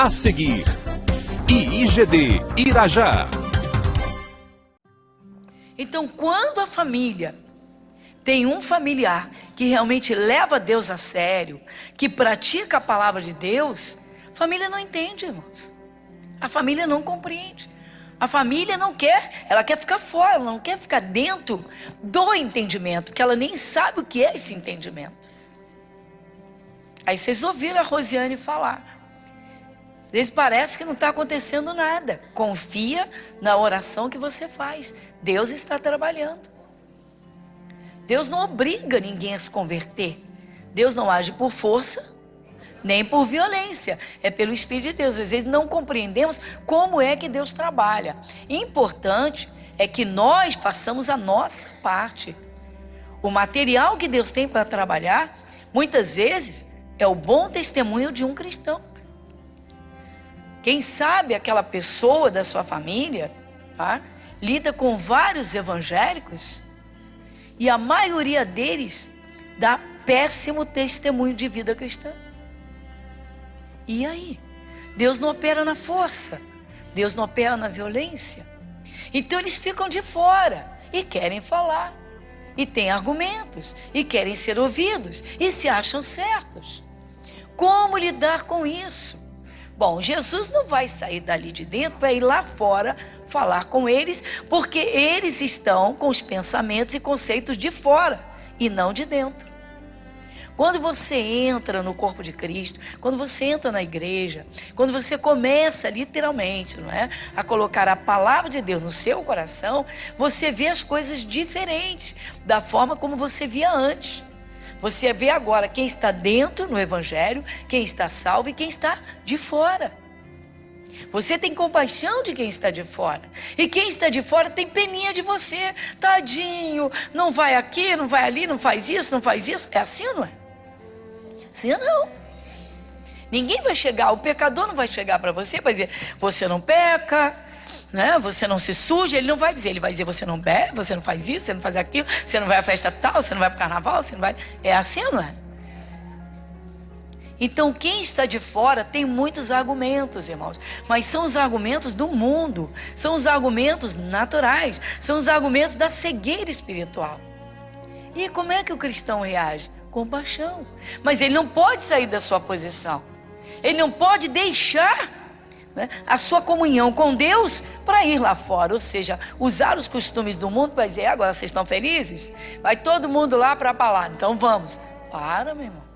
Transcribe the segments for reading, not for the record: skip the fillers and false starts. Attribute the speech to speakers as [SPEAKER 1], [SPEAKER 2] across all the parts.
[SPEAKER 1] A seguir, IIGD Irajá.
[SPEAKER 2] Então, quando a família tem um familiar que realmente leva Deus a sério, que pratica a palavra de Deus, a família não entende, irmãos. A família não compreende. A família não quer, ela quer ficar fora, ela não quer ficar dentro do entendimento, porque ela nem sabe o que é esse entendimento. Aí vocês ouviram a Rosiane falar. Às vezes parece que não está acontecendo nada. Confia na oração que você faz. Deus está trabalhando. Deus não obriga ninguém a se converter. Deus não age por força, nem por violência. É pelo Espírito de Deus. Às vezes não compreendemos como é que Deus trabalha. Importante é que nós façamos a nossa parte. O material que Deus tem para trabalhar, muitas vezes, é o bom testemunho de um cristão. Quem sabe aquela pessoa da sua família, tá, lida com vários evangélicos e a maioria deles dá péssimo testemunho de vida cristã. E aí? Deus não opera na força, Deus não opera na violência. Então eles ficam de fora e querem falar, e têm argumentos, e querem ser ouvidos, e se acham certos. Como lidar com isso? Bom, Jesus não vai sair dali de dentro para ir lá fora falar com eles, porque eles estão com os pensamentos e conceitos de fora e não de dentro. Quando você entra no corpo de Cristo, quando você entra na igreja, quando você começa literalmente, não é, a colocar a palavra de Deus no seu coração, você vê as coisas diferentes da forma como você via antes. Você vê agora quem está dentro no evangelho, quem está salvo e quem está de fora. Você tem compaixão de quem está de fora. E quem está de fora tem peninha de você. Tadinho, não vai aqui, não vai ali, não faz isso, não faz isso. É assim ou não é? Assim ou não? Ninguém vai chegar, o pecador não vai chegar para você para dizer, você não peca, né? Você não se suja. Ele não vai dizer, ele vai dizer, você não bebe, você não faz isso, você não faz aquilo, você não vai à festa tal, você não vai para o carnaval, você não vai. É assim ou não é? Então quem está de fora tem muitos argumentos, irmãos, mas são os argumentos do mundo, são os argumentos naturais, são os argumentos da cegueira espiritual. E como é que o cristão reage? Com paixão. Mas ele não pode sair da sua posição, ele não pode deixar, né, a sua comunhão com Deus para ir lá fora, ou seja, usar os costumes do mundo para dizer, agora vocês estão felizes? Vai todo mundo lá para a balada, então vamos. Para, meu irmão.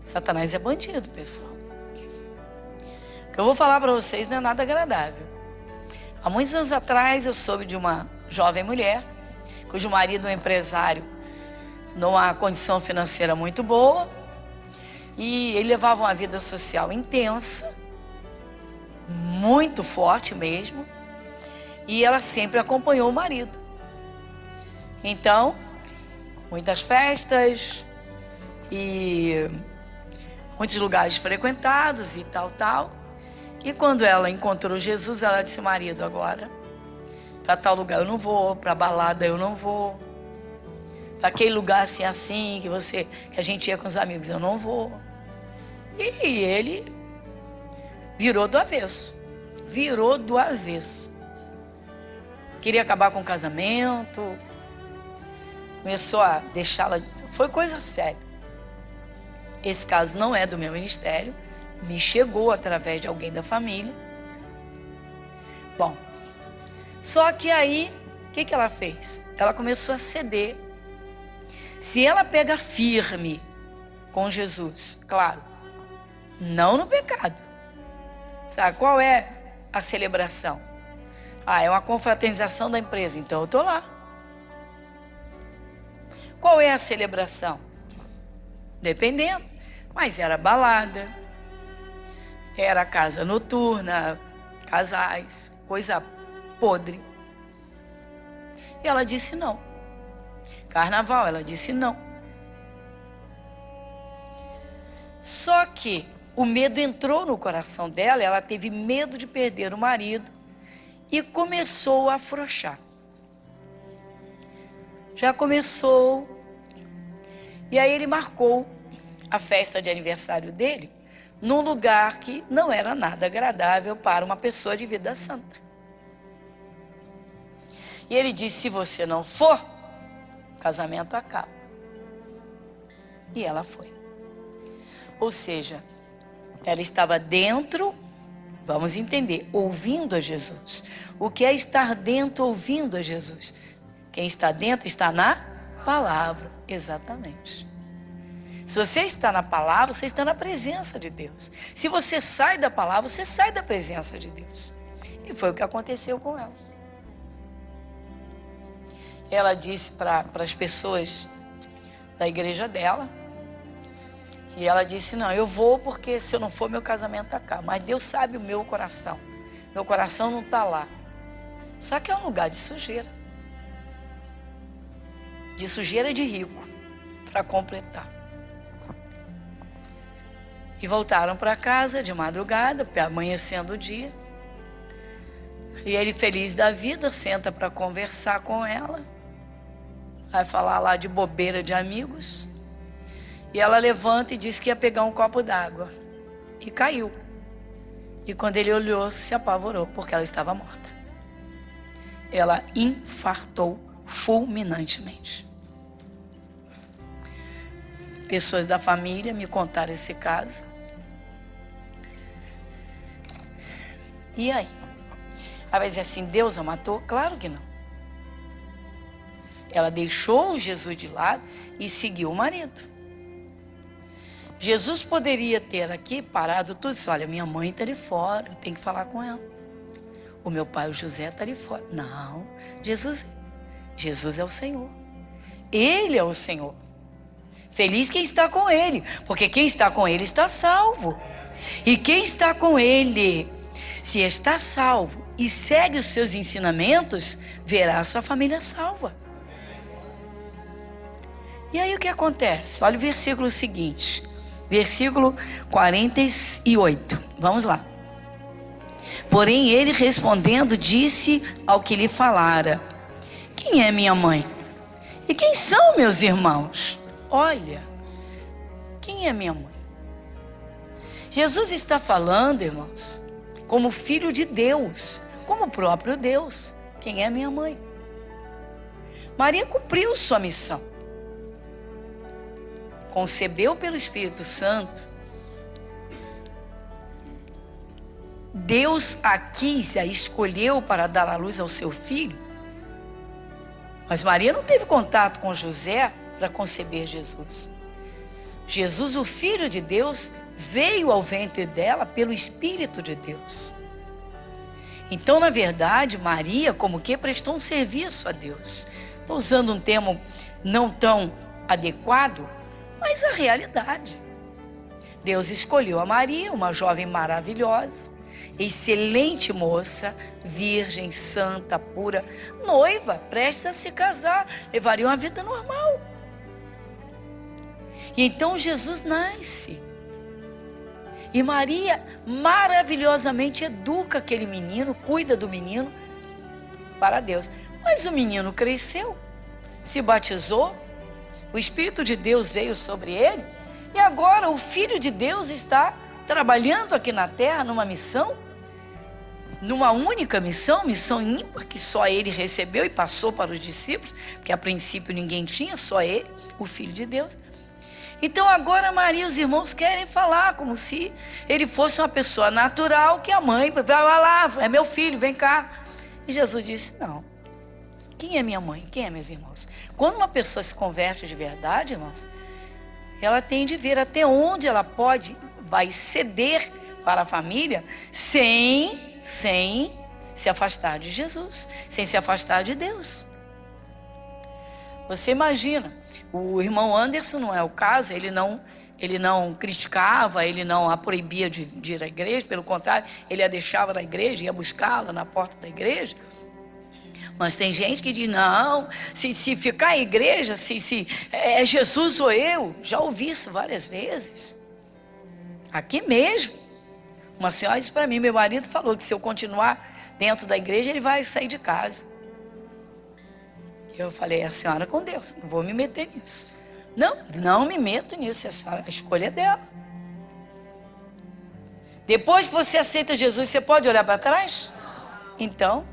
[SPEAKER 2] Satanás é bandido, pessoal. O que eu vou falar para vocês não é nada agradável. Há muitos anos atrás eu soube de uma jovem mulher, cujo marido é um empresário numa condição financeira muito boa, e ele levava uma vida social intensa, muito forte mesmo, e ela sempre acompanhou o marido. Então, muitas festas e muitos lugares frequentados e tal. E quando ela encontrou Jesus, ela disse, marido, agora, para tal lugar eu não vou, para balada eu não vou, para aquele lugar assim, que a gente ia com os amigos, eu não vou. E ele virou do avesso. Queria acabar com o casamento, começou a deixá-la, foi coisa séria. Esse caso não é do meu ministério, me chegou através de alguém da família. Bom, só que aí, o que ela fez? Ela começou a ceder. Se ela pega firme com Jesus, claro, não no pecado. Sabe qual é a celebração? É uma confraternização da empresa, então eu estou lá. Qual é a celebração? Dependendo, mas era balada, era casa noturna, casais, coisa podre. E ela disse não. Carnaval, ela disse não. Só que o medo entrou no coração dela, ela teve medo de perder o marido e começou a afrouxar. Já começou. E aí ele marcou a festa de aniversário dele num lugar que não era nada agradável para uma pessoa de vida santa. E ele disse: se você não for, o casamento acaba. E ela foi. Ou seja, ela estava dentro, vamos entender, ouvindo a Jesus. O que é estar dentro ouvindo a Jesus? Quem está dentro está na palavra, exatamente. Se você está na palavra, você está na presença de Deus. Se você sai da palavra, você sai da presença de Deus. E foi o que aconteceu com ela. Ela disse para as pessoas da igreja dela, e ela disse: não, eu vou porque se eu não for, meu casamento acaba. Mas Deus sabe o meu coração. Meu coração não está lá. Só que é um lugar de sujeira. De sujeira de rico, para completar. E voltaram para casa de madrugada, amanhecendo o dia. E ele, feliz da vida, senta para conversar com ela. Vai falar lá de bobeira de amigos. E ela levanta e diz que ia pegar um copo d'água. E caiu. E quando ele olhou, se apavorou, porque ela estava morta. Ela infartou fulminantemente. Pessoas da família me contaram esse caso. E aí? Ela vai dizer assim: Deus a matou? Claro que não. Ela deixou Jesus de lado e seguiu o marido. Jesus poderia ter aqui parado tudo e disse: olha, minha mãe está ali fora, eu tenho que falar com ela. O meu pai, o José, está ali fora. Não, Jesus é o Senhor. Ele é o Senhor. Feliz quem está com Ele, porque quem está com Ele está salvo. E quem está com Ele, se está salvo e segue os seus ensinamentos, verá a sua família salva. E aí o que acontece? Olha o versículo seguinte, versículo 48. Vamos lá. Porém ele respondendo disse ao que lhe falara: quem é minha mãe? E quem são meus irmãos? Olha, quem é minha mãe? Jesus está falando, irmãos, como filho de Deus, como o próprio Deus. Quem é minha mãe? Maria cumpriu sua missão. Concebeu pelo Espírito Santo. Deus a quis, a escolheu para dar à luz ao seu filho. Mas Maria não teve contato com José para conceber Jesus. Jesus, o Filho de Deus, veio ao ventre dela pelo Espírito de Deus. Então, na verdade, Maria como que prestou um serviço a Deus. Estou usando um termo não tão adequado, mas a realidade. Deus escolheu a Maria, uma jovem maravilhosa, excelente moça, virgem, santa, pura, noiva, prestes a se casar, levaria uma vida normal. E então Jesus nasce. E Maria maravilhosamente educa aquele menino, cuida do menino para Deus. Mas o menino cresceu, se batizou, o Espírito de Deus veio sobre ele, e agora o Filho de Deus está trabalhando aqui na terra numa missão, numa única missão, missão ímpar, que só ele recebeu e passou para os discípulos, porque a princípio ninguém tinha, só ele, o Filho de Deus. Então agora Maria e os irmãos querem falar como se ele fosse uma pessoa natural, que a mãe vai lá, é meu filho, vem cá. E Jesus disse: não. Quem é minha mãe? Quem é meus irmãos? Quando uma pessoa se converte de verdade, irmãos, ela tem de ver até onde ela vai ceder para a família sem se afastar de Jesus, sem se afastar de Deus. Você imagina, o irmão Anderson não é o caso, ele não criticava, ele não a proibia de ir à igreja, pelo contrário, ele a deixava na igreja, ia buscá-la na porta da igreja. Mas tem gente que diz: não, se ficar em igreja, se é Jesus ou eu. Já ouvi isso várias vezes. Aqui mesmo. Uma senhora disse para mim: meu marido falou que se eu continuar dentro da igreja, ele vai sair de casa. Eu falei: a senhora com Deus, não vou me meter nisso. Não me meto nisso, a escolha é dela. Depois que você aceita Jesus, você pode olhar para trás? Então,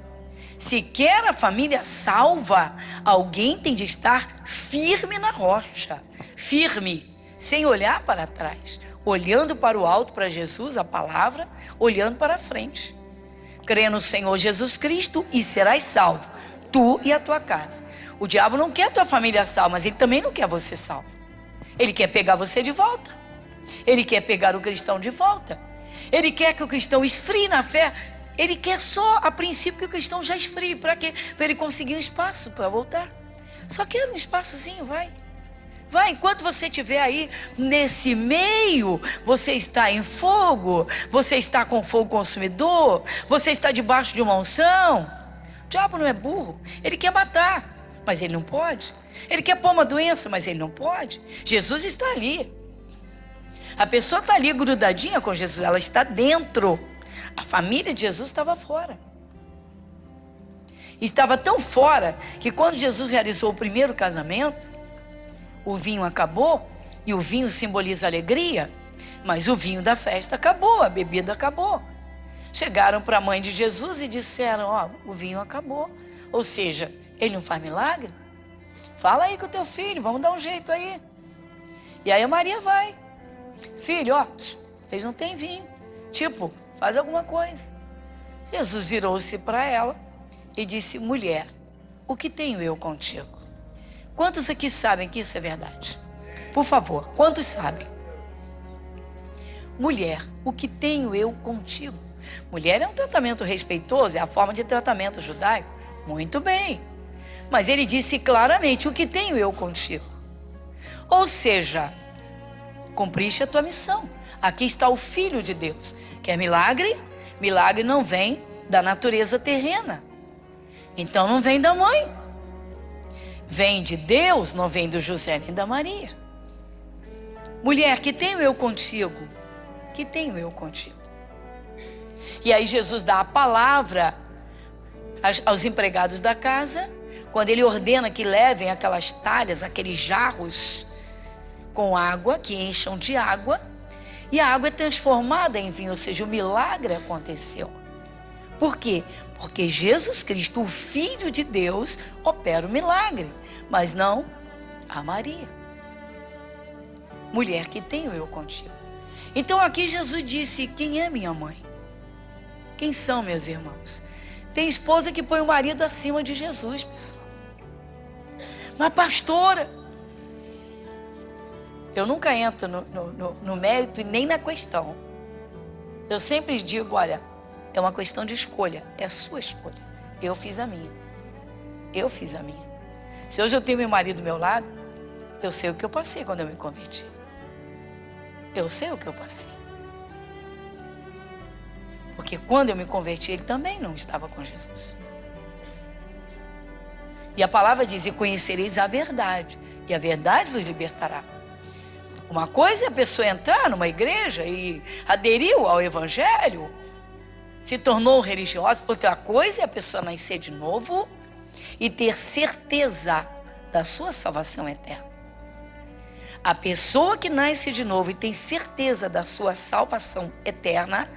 [SPEAKER 2] se quer a família salva, alguém tem de estar firme na rocha. Firme, sem olhar para trás. Olhando para o alto, para Jesus, a palavra, olhando para frente. Crê no Senhor Jesus Cristo e serás salvo, tu e a tua casa. O diabo não quer a tua família salva, mas ele também não quer você salvo. Ele quer pegar você de volta. Ele quer pegar o cristão de volta. Ele quer que o cristão esfrie na fé. Ele quer só, a princípio, que o cristão já esfrie. Para quê? Para ele conseguir um espaço para voltar. Só quer um espaçozinho, vai. Vai, enquanto você estiver aí nesse meio, você está em fogo, você está com fogo consumidor, você está debaixo de uma unção. O diabo não é burro, ele quer matar, mas ele não pode. Ele quer pôr uma doença, mas ele não pode. Jesus está ali. A pessoa está ali grudadinha com Jesus, ela está dentro. A família de Jesus estava fora. Estava tão fora que quando Jesus realizou o primeiro casamento, o vinho acabou, e o vinho simboliza alegria, mas o vinho da festa acabou, a bebida acabou. Chegaram para a mãe de Jesus e disseram, ó, o vinho acabou. Ou seja, ele não faz milagre? Fala aí com o teu filho, vamos dar um jeito aí. E aí a Maria vai. Filho, ó, eles não têm vinho. Tipo, faz alguma coisa. Jesus virou-se para ela e disse, mulher, o que tenho eu contigo? Quantos aqui sabem que isso é verdade? Por favor, quantos sabem? Mulher, o que tenho eu contigo? Mulher é um tratamento respeitoso, é a forma de tratamento judaico. Muito bem. Mas ele disse claramente, o que tenho eu contigo? Ou seja, cumpriste a tua missão. Aqui está o Filho de Deus. Quer milagre? Milagre não vem da natureza terrena. Então não vem da mãe. Vem de Deus, não vem do José nem da Maria. Mulher, que tenho eu contigo? Que tenho eu contigo? E aí Jesus dá a palavra aos empregados da casa, quando ele ordena que levem aquelas talhas, aqueles jarros com água, que encham de água, e a água é transformada em vinho, ou seja, o milagre aconteceu. Por quê? Porque Jesus Cristo, o Filho de Deus, opera o milagre, mas não a Maria. Mulher, que tenho eu contigo? Então aqui Jesus disse, quem é minha mãe? Quem são meus irmãos? Tem esposa que põe o marido acima de Jesus, pessoal. Mas pastora, eu nunca entro no mérito e nem na questão. Eu sempre digo, olha, é uma questão de escolha, é a sua escolha. Eu fiz a minha. Eu fiz a minha. Se hoje eu tenho meu marido do meu lado, eu sei o que eu passei quando eu me converti. Eu sei o que eu passei. Porque quando eu me converti, ele também não estava com Jesus. E a palavra diz, e conhecereis a verdade, e a verdade vos libertará. Uma coisa é a pessoa entrar numa igreja e aderiu ao evangelho, se tornou religiosa. Outra coisa é a pessoa nascer de novo e ter certeza da sua salvação eterna. A pessoa que nasce de novo e tem certeza da sua salvação eterna,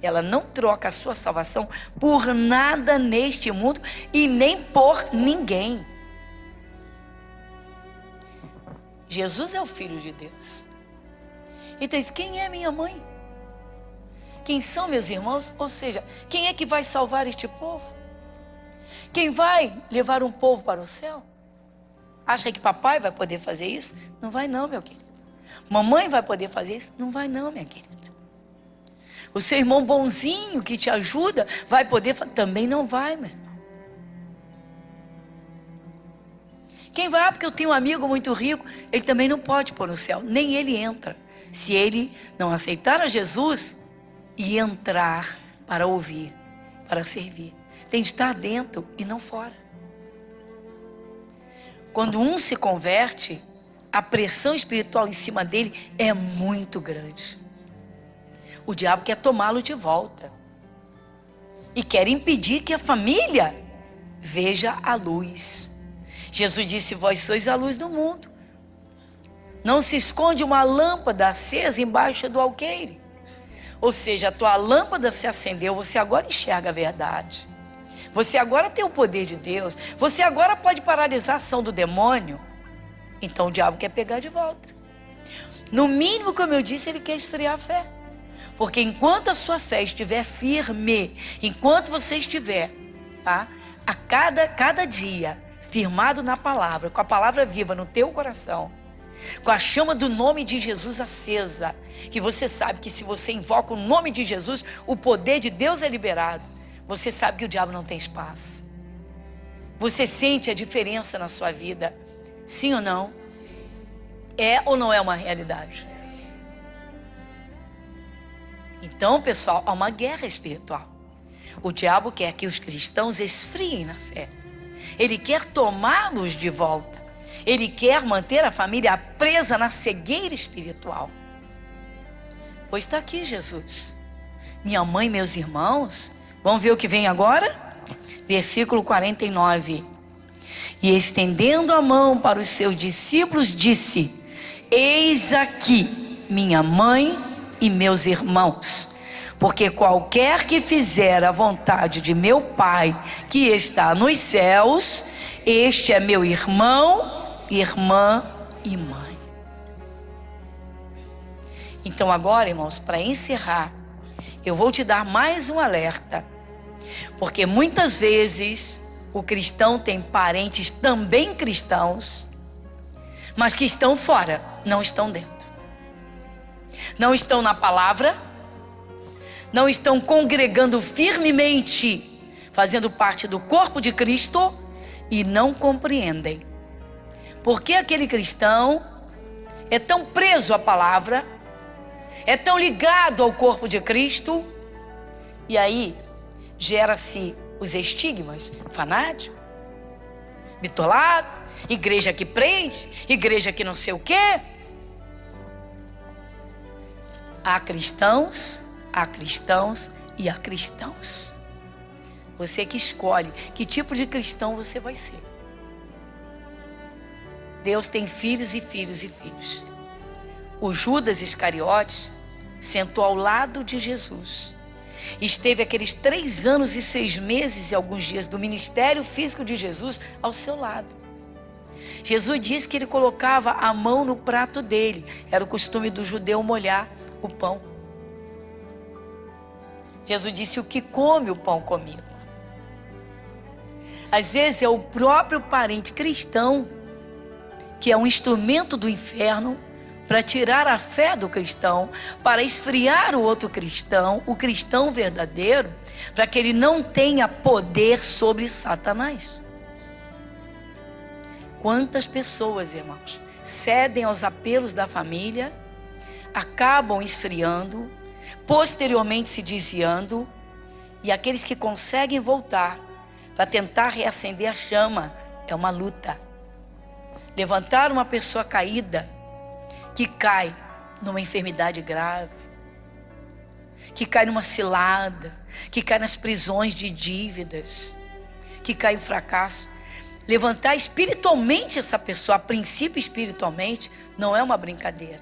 [SPEAKER 2] ela não troca a sua salvação por nada neste mundo e nem por ninguém. Jesus é o Filho de Deus. Então diz, quem é minha mãe? Quem são meus irmãos? Ou seja, quem é que vai salvar este povo? Quem vai levar um povo para o céu? Acha que papai vai poder fazer isso? Não vai não, meu querido. Mamãe vai poder fazer isso? Não vai não, minha querida. O seu irmão bonzinho que te ajuda vai poder fazer? Também não vai, meu irmão. Quem vai? Porque eu tenho um amigo muito rico, ele também não pode pôr no céu, nem ele entra. Se ele não aceitar a Jesus e entrar para ouvir, para servir. Tem de estar dentro e não fora. Quando um se converte, a pressão espiritual em cima dele é muito grande. O diabo quer tomá-lo de volta. E quer impedir que a família veja a luz. Jesus disse, vós sois a luz do mundo. Não se esconde uma lâmpada acesa embaixo do alqueire. Ou seja, a tua lâmpada se acendeu, você agora enxerga a verdade. Você agora tem o poder de Deus. Você agora pode paralisar a ação do demônio. Então o diabo quer pegar de volta. No mínimo, como eu disse, ele quer esfriar a fé. Porque enquanto a sua fé estiver firme, enquanto você estiver, tá, a cada dia firmado na palavra, com a palavra viva no teu coração, com a chama do nome de Jesus acesa, que você sabe que se você invoca o nome de Jesus, o poder de Deus é liberado. Você sabe que o diabo não tem espaço. Você sente a diferença na sua vida, sim ou não? É ou não é uma realidade? Então, pessoal, há uma guerra espiritual. O diabo quer que os cristãos esfriem na fé. Ele quer tomá-los de volta. Ele quer manter a família presa na cegueira espiritual. Pois está aqui Jesus. Minha mãe e meus irmãos, vamos ver o que vem agora? Versículo 49. E estendendo a mão para os seus discípulos, disse: eis aqui minha mãe e meus irmãos, porque qualquer que fizer a vontade de meu Pai que está nos céus, este é meu irmão, irmã e mãe. Então agora, irmãos, para encerrar, eu vou te dar mais um alerta, porque muitas vezes o cristão tem parentes também cristãos, mas que estão fora, não estão dentro. Não estão na palavra, não estão congregando firmemente, fazendo parte do corpo de Cristo, e não compreendem por que aquele cristão é tão preso à palavra, é tão ligado ao corpo de Cristo, e aí gera-se os estigmas: fanático, bitolado, igreja que prende, igreja que não sei o quê. Há cristãos e há cristãos. Você que escolhe que tipo de cristão você vai ser. Deus tem filhos e filhos e filhos. O Judas Iscariotes sentou ao lado de Jesus. Esteve aqueles 3 anos e 6 meses e alguns dias do ministério físico de Jesus ao seu lado. Jesus disse que ele colocava a mão no prato dele. Era o costume do judeu molhar o pão. Jesus disse: o que come o pão comigo. Às vezes é o próprio parente cristão que é um instrumento do inferno para tirar a fé do cristão, para esfriar o outro cristão, o cristão verdadeiro, para que ele não tenha poder sobre Satanás. Quantas pessoas, irmãos, cedem aos apelos da família, acabam esfriando, posteriormente se desviando, e aqueles que conseguem voltar para tentar reacender a chama, é uma luta. Levantar uma pessoa caída, que cai numa enfermidade grave, que cai numa cilada, que cai nas prisões de dívidas, que cai em fracasso. Levantar espiritualmente essa pessoa, a princípio espiritualmente, não é uma brincadeira.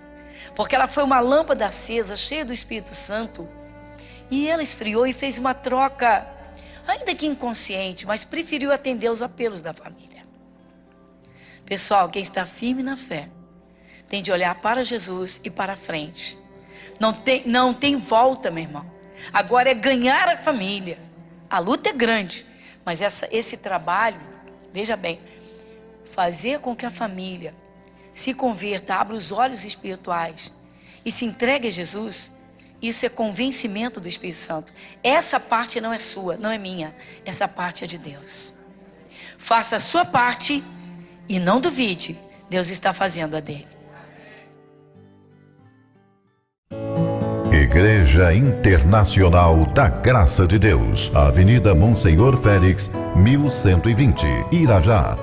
[SPEAKER 2] Porque ela foi uma lâmpada acesa, cheia do Espírito Santo, e ela esfriou e fez uma troca, ainda que inconsciente, mas preferiu atender aos apelos da família. Pessoal, quem está firme na fé, tem de olhar para Jesus e para frente. Não tem volta, meu irmão. Agora é ganhar a família. A luta é grande, mas esse trabalho, veja bem, fazer com que a família se converta, abra os olhos espirituais e se entregue a Jesus, isso é convencimento do Espírito Santo. Essa parte não é sua, não é minha, essa parte é de Deus. Faça a sua parte e não duvide, Deus está fazendo a dele.
[SPEAKER 3] Igreja Internacional da Graça de Deus, Avenida Monsenhor Félix, 1120, Irajá.